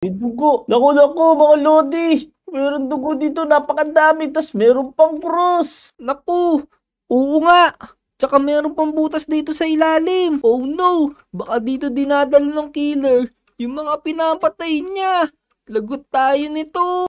May dugo. Naku, mga lodi. Meron dugo dito, napakadami. Tas meron pang cross. Naku, oo nga. Tsaka meron pang butas dito sa ilalim. Oh no, baka dito dinadala ng killer yung mga pinapatay niya. Lagot tayo nito.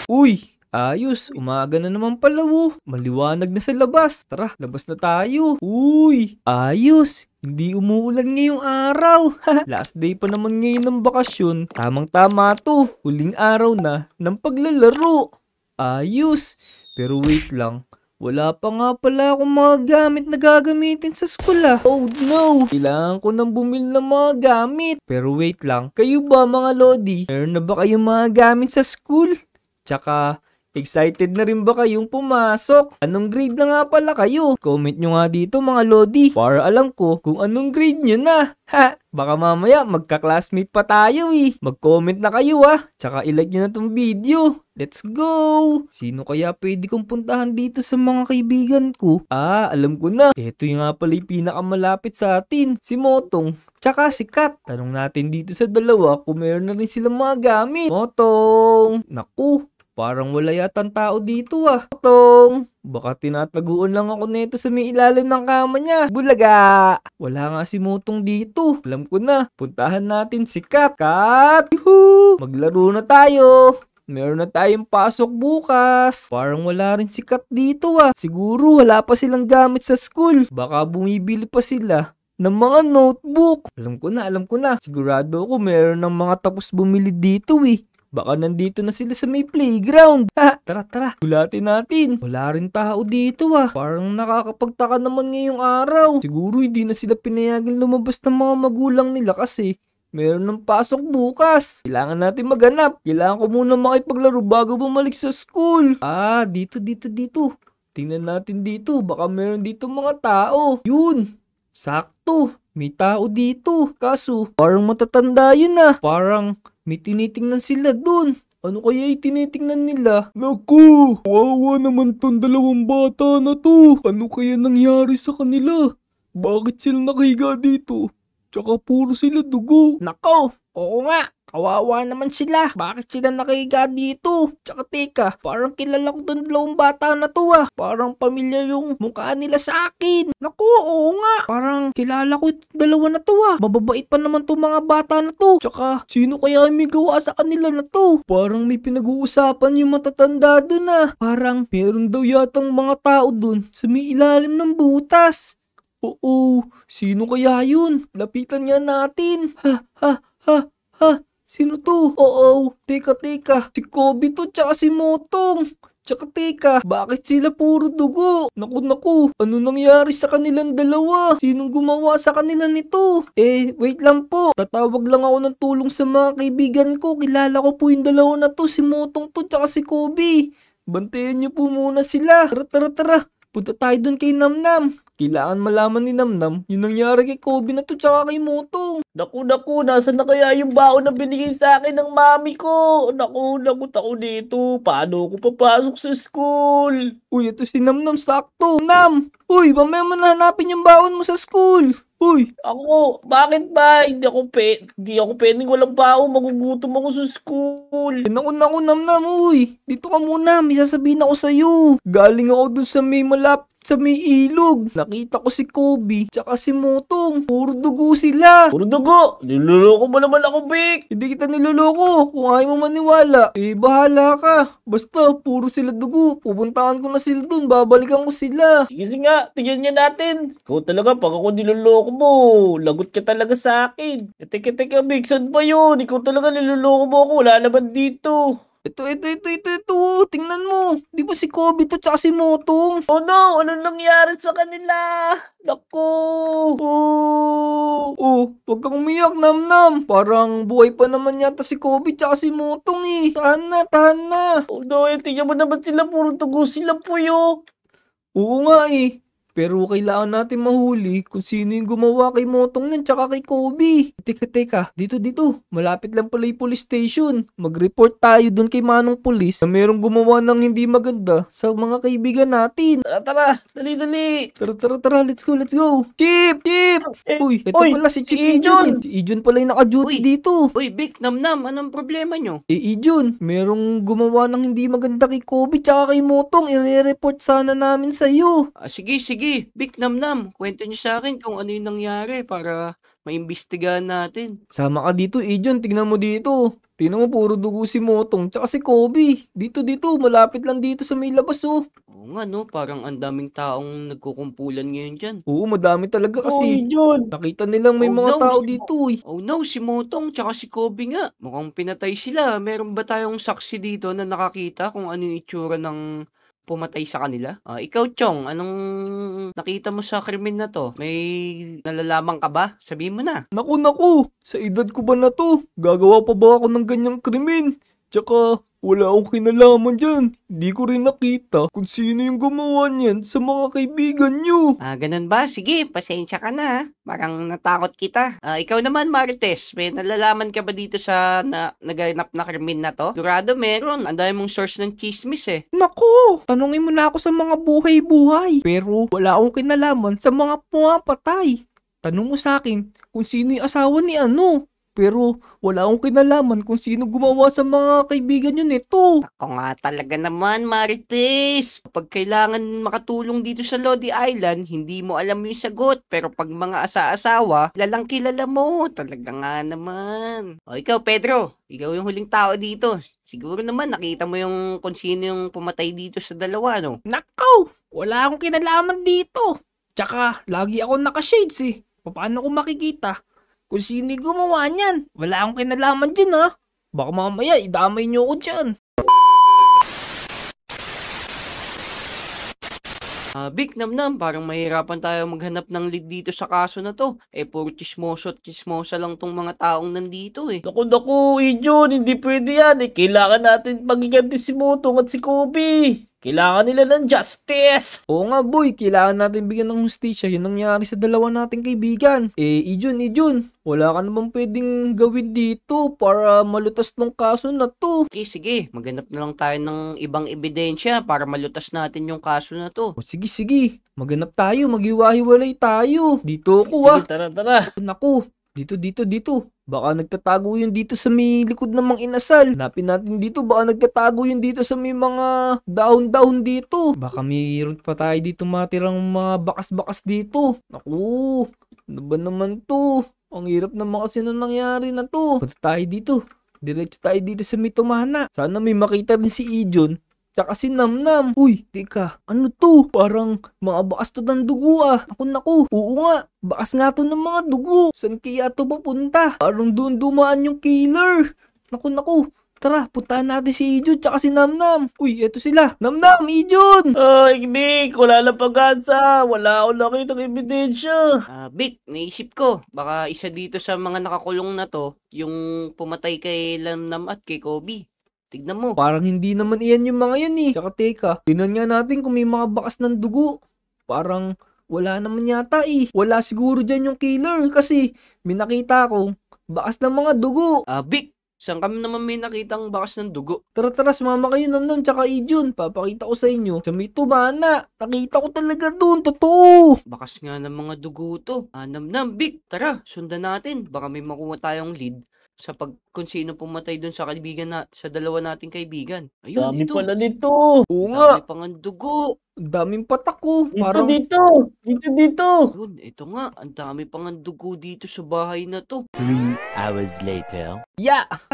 Uy, ayos. Umaga na naman pala, oh. Maliwanag na sa labas. Tara, labas na tayo. Uy, ayos. Hindi umuulan ngayong araw. Last day pa naman ngayon ng bakasyon. Tamang-tama to. Huling araw na ng paglalaro. Ayos. Pero wait lang. Wala pa nga pala akong mga gamit na gagamitin sa school ah. Oh no! Kailangan ko nang bumili ng mga gamit. Pero wait lang. Kayo ba mga lodi? Meron na ba kayong mga gamit sa school? Tsaka, excited na rin ba kayong pumasok? Anong grade na nga pala kayo? Comment nyo nga dito mga lodi para alam ko kung anong grade nyo na. Ha! Baka mamaya magka-classmate pa tayo eh. Mag-comment na kayo ah. Tsaka ilike nyo na tong video. Let's go! Sino kaya pwede kong puntahan dito sa mga kaibigan ko? Ah, alam ko na. Ito yung nga pala yung pinakamalapit sa atin. Si Motong. Tsaka si Kat. Tanong natin dito sa dalawa kung meron na rin silang mga gamit. Motong! Naku! Parang wala yatang tao dito ah. Tong, baka tinataguan lang ako nito sa may ilalim ng kama niya. Bulaga! Wala nga si Motong dito. Alam ko na. Puntahan natin si Kat. Kat! Yuhuu! Maglaro na tayo. Meron na tayong pasok bukas. Parang wala rin si Kat dito ah. Siguro wala pa silang gamit sa school. Baka bumibili pa sila ng mga notebook. Alam ko na. Sigurado ako meron ng mga tapos bumili dito eh. Baka nandito na sila sa may playground. Ha, tara. Hulatin natin. Wala rin tao dito ah. Parang nakakapagtaka naman ngayong araw. Siguro hindi na sila pinayagan lumabas ng mga magulang nila kasi meron ng pasok bukas. Kailangan natin maghanap. Kailangan ko muna makipaglaro bago bumalik sa school. Ah, dito. Tingnan natin dito. Baka meron dito mga tao. Yun. Sakto. May tao dito. Kaso, parang matatanda yun ah. Parang may tinitingnan sila dun. Ano kaya yung tinitingnan nila? Naku! Wawa naman tong dalawang bata na to. Ano kaya nangyari sa kanila? Bakit sila nakahiga dito? Tsaka puro sila dugo. Nako! Oo nga! Kawawa naman sila. Bakit sila nakahiga dito? Tsaka teka, parang kilala ko tong dalawang bata na to ah. Parang pamilyar yung mukha nila sa akin. Naku, oo nga. Parang kilala ko yung dalawa na to ah. Mababait pa naman tong mga bata na to. Tsaka, sino kaya may gawa sa kanila na to? Parang may pinag-uusapan yung matatanda dun ah. Parang meron daw yatang mga tao dun sa may ilalim ng butas. Oo, sino kaya yun? Lapitan nga natin. Ha. Sino to? Oo, teka. Si Kobe to tsaka si Motong. Tsaka teka, bakit sila puro dugo? Naku, ano nangyari sa kanilang dalawa? Sinong gumawa sa kanila nito? Wait lang po. Tatawag lang ako ng tulong sa mga kaibigan ko. Kilala ko po yung dalawa na to, si Motong to tsaka si Kobe. Bantayan niyo po muna sila. Tara. Punta tayo dun kay Namnam. Kailangan malaman ni Namnam yung nangyari kay Kobe na to tsaka kay Motong. Naku, nasaan na kaya yung baon na binigay sa akin ng mami ko? Naku, tako dito. Paano ako papasok sa school? Uy, ito si Namnam, sakto. Nam! Uy, mamaya mo na hanapin yung baon mo sa school. Uy, Ako, bakit ba? Hindi ako pwedeng walang baon. Magugutom ako sa school. naku, Namnam, uy. Dito ka muna, may sasabihin ako sa'yo. Galing ako dun sa may sa may ilog. Nakita ko si Kobe, tsaka si Motong. Puro dugo sila. Puro dugo. Niloloko mo naman ako, Vic. Hindi kita niloloko. Kung ayaw mo maniwala, bahala ka. Basta, puro sila dugo. Pupuntahan ko na sila dun. Babalikan ko sila. Sige nga, tingnan niya natin. Ikaw talaga, pag ako niloloko mo, lagot ka talaga sa akin. Teka, Vic, saan ba yun? Ikaw talaga niloloko mo ako. Wala naman dito. Ito. Tingnan mo. Di ba si Kobe to tsaka si Motong? Oh no, anong nangyari sa kanila? Naku. Wag kang umiyak, Namnam. Parang buhay pa naman yata si Kobe tsaka si Motong eh. Tahan na. Oh no, tingnan mo naman sila. Puro tugo sila po yun. Oo nga eh. Pero kailangan natin mahuli kung sino yung gumawa kay Motong yan tsaka kay Kobe. Teka, dito. Malapit lang pala yung police station. Mag-report tayo dun kay Manong Pulis na merong gumawa ng hindi maganda sa mga kaibigan natin. Tara, dali. Tara, let's go. Chip! Uy, ito pala si Chip Ijon. Si Ijon pala yung naka-duty Uy. dito. Uy, Vic, Namnam, anong problema nyo? Ijon, merong gumawa ng hindi maganda kay Kobe tsaka kay Motong. I-report sana namin sa'yo. Sige. Vic, Namnam, kwento nyo sa akin kung ano yung nangyari para maimbestigahan natin. Sama ka dito, Ijon. Tingnan mo dito. Tingnan mo, puro dugo si Motong tsaka si Kobe. Dito. Malapit lang dito sa may labas, oh. Oo nga, no? Parang ang daming taong nagkukumpulan ngayon dyan. Oo, madami talaga kasi. Ijon. Nakita nilang may Oh, mga no, tao si- dito, eh. Oh no, si Motong tsaka si Kobe nga. Mukhang pinatay sila. Meron ba tayong saksi dito na nakakita kung ano yung itsura ng pumatay sa kanila? Ikaw, Chong, anong nakita mo sa krimen na to? May nalalaman ka ba? Sabihin mo na. Naku, sa edad ko ba na to? Gagawa pa ba ako ng ganyang krimen? Tsaka, wala akong kinalaman dyan. Hindi ko rin nakita kung sino yung gumawa niyan sa mga kaibigan nyo. Ganun ba? Sige, pasensya ka na. Parang natakot kita. Ikaw naman, Marites, may nalalaman ka ba dito sa naganap na krimen na to? Sigurado meron. Ang dami mong source ng chismis eh. Naku, tanungin mo na ako sa mga buhay-buhay. Pero wala akong kinalaman sa mga pumapatay. Tanong mo sa akin kung sino yung asawa ni ano. Pero wala akong kinalaman kung sino gumawa sa mga kaibigan nyo nito. Ako nga talaga naman, Marites. Kapag kailangan makatulong dito sa Lodi Island, hindi mo alam yung sagot. Pero pag mga asa-asawa, lalang kilala mo. Talaga nga naman. Ikaw, Pedro. Ikaw yung huling tao dito. Siguro naman nakita mo yung kung sino yung pumatay dito sa dalawa, no? Nakaw, wala akong kinalaman dito. Tsaka, lagi ako naka-shades eh. Paano ko makikita kung sino yung gumawa niyan? Wala akong kinalaman dyan, ha. Baka mamaya idamay niyo ako dyan. Vic, Namnam, parang mahirapan tayo maghanap ng lead dito sa kaso na to. Puro chismoso at chismosa lang tong mga taong nandito eh. Naku, Ijon, hindi pwede yan. Kailangan natin pagiganti si Motong at si Kobe. Kailangan nila ng justice. Oo nga boy, kailangan natin bigyan ng hustisya yung nangyari sa dalawa nating kaibigan. Ijon, wala ka naman pwedeng gawin dito para malutas tong kaso na to. Okay, sige. Maghanap na lang tayo ng ibang ebidensya para malutas natin yung kaso na to. O sige, maghanap tayo, maghiwa-hiwalay tayo. Dito ako Sige, tara. Naku, dito. Baka nagtatago yun dito sa may likod ng mga inasal. Hanapin natin dito, baka nagtatago yun dito sa may mga dahon-dahon dito. Baka mayroon pa tayo dito matirang mga bakas-bakas dito. Naku, ano ba naman to? Ang hirap naman kasi na nangyari na to. Punta tayo dito. Diretso tayo dito sa may tumana. Sana may makita rin si Ijon. Tsaka si Namnam. Uy, teka, ano to? Parang mga bakas to ng dugo ah. Naku. Oo nga, bakas nga to ng mga dugo. Saan kaya to papunta? Parang doon dumaan yung killer. Naku. Tara, puntahan natin si Ijon tsaka si Namnam. Uy, eto sila. Namnam, Ijon! Vic, wala lang pag-asa. Wala akong nakitang ebidensya. Vic, naisip ko, baka isa dito sa mga nakakulong na to, yung pumatay kay Namnam at kay Kobe. Tignan mo. Parang hindi naman iyan yung mga yun eh. Tsaka teka, tingnan nga natin kung may mga bakas ng dugo. Parang wala naman yata eh. Wala siguro dyan yung killer kasi may nakita ko bakas ng mga dugo. Vic, saan kami naman may nakitang bakas ng dugo? Tara, sumama kayo Namnam tsaka Ijon. Papakita ko sa inyo. Sa may tumana. Nakita ko talaga dun. Totoo. Bakas nga ng mga dugo to. Namnam, Vic, tara, sundan natin. Baka may makuha tayong lead sa kung sino pumatay dun sa sa dalawa nating kaibigan. Ayun, Dami ito. pala nito. Oo nga. Dami pang ang dugo. Ang daming patak ko. Parang Dito. Yun, ito nga. Ang dami pang ang dugo dito sa bahay na to. 3 hours later.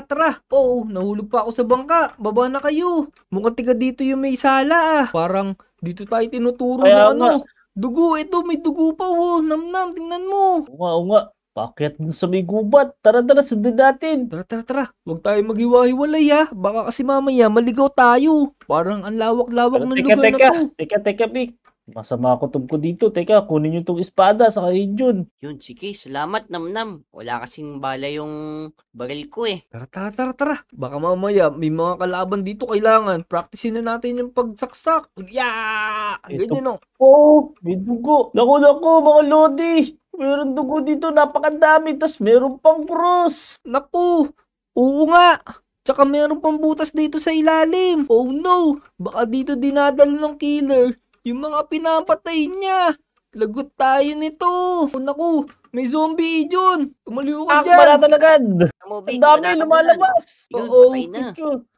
Tara. Oo, nahulog pa ako sa bangka. Baba na kayo. Mukhang tiga dito yung may sala ah. Parang dito tayo tinuturo Kaya ng ano. Dugo, ito may dugo pa oh. Namnam, tingnan mo. Oo nga. Pakyat mo sa may gubat. Tara, sundan natin. Tara. Huwag tayo maghiwa-hiwalay ah. Baka kasi mamaya maligaw tayo. Parang ang lawak-lawak ng lugar na to. Teka, Vic. Masama kutob ko dito. Teka, kunin nyo tong espada sa Jun. Yun, sige, salamat, Namnam. Wala kasing bala yung baril ko eh. Tara. Baka mamaya may mga kalaban dito kailangan. Practicein na natin yung pagsaksak. Yeah! Ganyan o. Oh, may dugo. Naku, mga lodi. Meron dugo dito, napakadami. Tapos meron pang cross. Naku! Oo nga! Tsaka meron pang butas dito sa ilalim. Oh no! Baka dito dinadala ng killer yung mga pinapatay niya. Lagot tayo nito. Oh, naku! May zombie dyan. Tumaliw ka dyan. Akbala talagad. Mo, Ang Vic, dami wala ka lumalabas. na. Yun, Oo. patay na.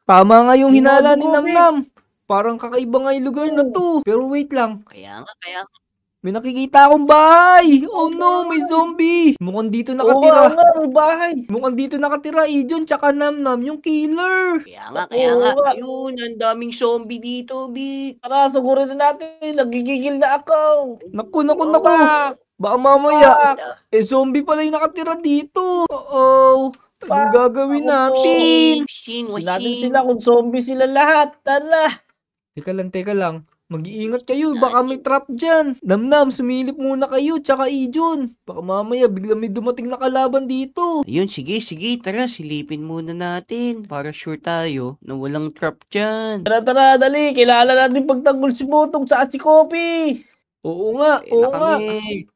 Tama nga yung hinala ni Dugo, Namnam. Parang kakaiba nga yung lugar na to. Pero wait lang. Kaya nga. May nakikita akong bahay. Oh no, may zombie. Mukhang dito Oo nakatira. nga, may bahay. Mukhang dito nakatira, Ijon, tsaka Namnam, yung killer. Kaya nga. Oo nga. Ayun, ang daming zombie dito, Vic. Tara, sugurin na natin. Nagigigil na ako. Naku. Pak! Baka mamaya, Pak! zombie pala yung nakatira dito. Uh-oh. Anong gagawin natin? Washing. Natin sila kung zombie sila lahat. Tara. Teka lang. Mag-iingat kayo, baka may trap dyan. Namnam, sumilip muna kayo, tsaka Ijon. Baka mamaya, bigla may dumating na kalaban dito. Ayun, sige. Tara, silipin muna natin. Para sure tayo na walang trap dyan. Tara, dali. Kailangan natin pagtanggol si Butong sa si Kopi. Oo nga. Kami.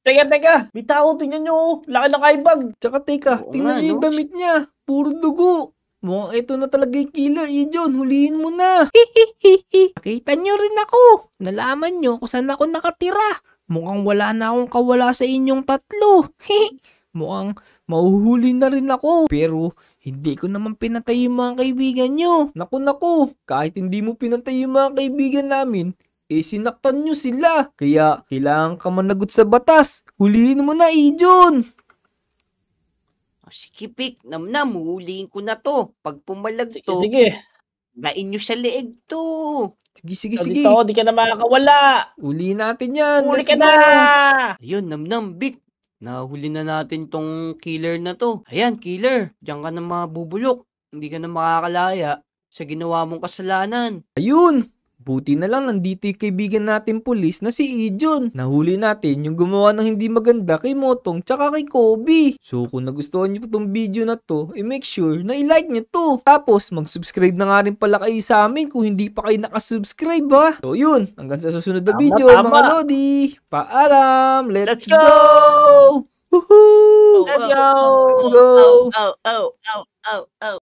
Teka. May tao, tingnan nyo. Laki ng kaibag. Tsaka teka, Oo tingnan nga, niyo yung no? damit niya. Puro dugo. Mukhang ito na talaga yung killer, Ijon. Huliin mo na. Nakita niyo rin ako. Nalaman niyo kung saan ako nakatira. Mukhang wala na akong kawala sa inyong tatlo. Mukhang mahuhuli na rin ako. Pero hindi ko naman pinatay yung mga kaibigan niyo. Naku. Kahit hindi mo pinatay yung mga kaibigan namin, sinaktan nyo sila. Kaya kailangan ka managot sa batas. Huliin mo na, Ijon. Sige, Vic. Namnam, huliin ko na to. Pag pumalag to, Sige. gain nyo sa leeg to. Sige. Dito, di ka na makakawala. Uli natin yan. Huli Let's ka go. na. Ayun, Namnam, Vic. Nahuli na natin tong killer na to. Ayan, killer. Diyan ka na mabubulok. Hindi ka na makakalaya sa ginawa mong kasalanan. Ayun. Buti na lang nandito yung kaibigan natin pulis na si Ijon. Nahuli natin yung gumawa ng hindi maganda kay Motong tsaka kay Kobe. So kung nagustuhan nyo po itong video na to, make sure na i-like nyo to. Tapos mag-subscribe na nga rin pala kayo sa amin kung hindi pa kayo nakasubscribe ha. So yun, hanggang sa susunod na Tama, video tama. mga Lodi. Paalam! Let's Let's go! Woohoo! Let's go! Oh, oh, oh, oh, oh, oh.